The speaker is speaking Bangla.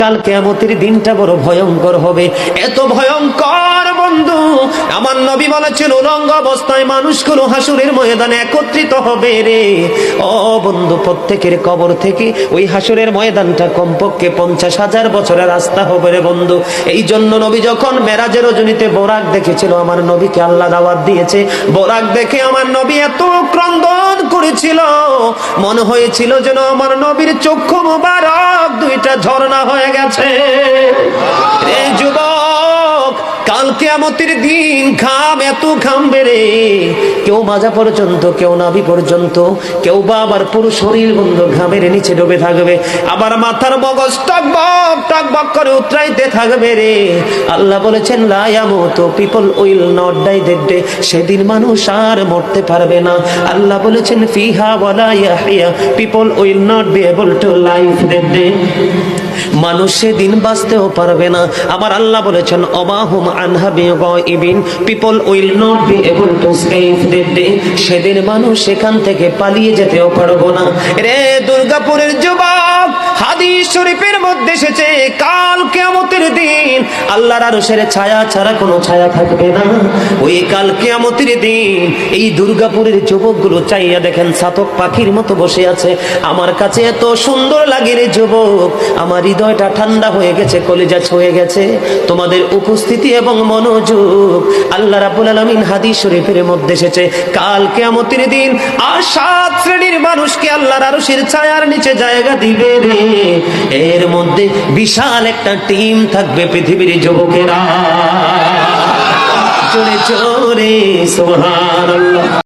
কাল কিয়ামতের দিনটা বড় ভয়ঙ্কর হবে, এত ভয়ঙ্কর বন্ধু। আমার নবী বলেছেন উলঙ্গ অবস্থায় মানুষগুলো হাসুরের ময়দানে একত্রিত হবে রে। ও বন্ধু, প্রত্যেকের কবর থেকে ওই হাসুরের ময়দানটা কমপক্ষে 50,000 বছরের রাস্তা হবে রে বন্ধু। এই জন্য নবী যখন মেরাজের রজনীতে বোরাক দেখেছিল, আমার নবীকে আল্লাহ দাওয়াত দিয়েছে, বোরাক দেখে আমার নবী এত ক্রন্দন করেছিল, মনে হয়েছিল যেন আমার নবীর চক্ষু মুবারক দুইটা ঝর্ণা হয়ে গেছে। রে যুবক, কাল কিয়ামতের দিন ঘাম এত ঘামবে রে, কেউ মাজা পর্যন্ত, কেউ নাভি পর্যন্ত, কেউ বা আবার পুরো শরীর বন্ধু ঘামের নিচে ডুবে থাকবে, আবার মাথার মগজ টকবক টকবক করে উতরাইতে থাকবে রে। আল্লাহ বলেছেন লা ইয়ামুতু, people will not die that day, সেদিন মানুষ আর মরতে পারবে না। আল্লাহ বলেছেন ফিহা ওয়ালা ইয়াহইয়া, people will not be able to live that day, মানুষ সেদিন বাঁচতেও পারবে না। আমার আল্লাহ বলেছেন অমাহুম আনহা বিগাইবিন, people will not be able to escape that day, সেদিন মানুষ সেখান থেকে পালিয়ে যেতেও পারবো না। রে দুর্গাপুরের যুবক, হাদিস শরীফের মধ্যে এসেছে কাল কিয়ামতের দিন আল্লাহর আরশের ছায়া ছাড়া কোনো ছায়া থাকবে না। ওই কাল কিয়ামতের দিন এই দুর্গাপুরের যুবকগুলো চাইয়া দেখেন চাতক পাখির মতো বসে আছে। আমার কাছে এত সুন্দর লাগে রে যুবক, আমার হৃদয়টা ঠান্ডা হয়ে গেছে, কলিজা ছুঁয়ে গেছে তোমাদের উপস্থিতি এবং মনোযোগ। আল্লাহ রাব্বুল আলামিন হাদিস শরীফের মধ্যে এসেছে কাল কিয়ামতের দিন আর 7 শ্রেণীর মানুষকে আল্লাহর আরশের ছায়ার নিচে জায়গা দিবে রে। এর মধ্যে বিশাল একটা টিম থাকবে পৃথিবীর যুবকেরা। জোরে জোরে সুবহানাল্লাহ।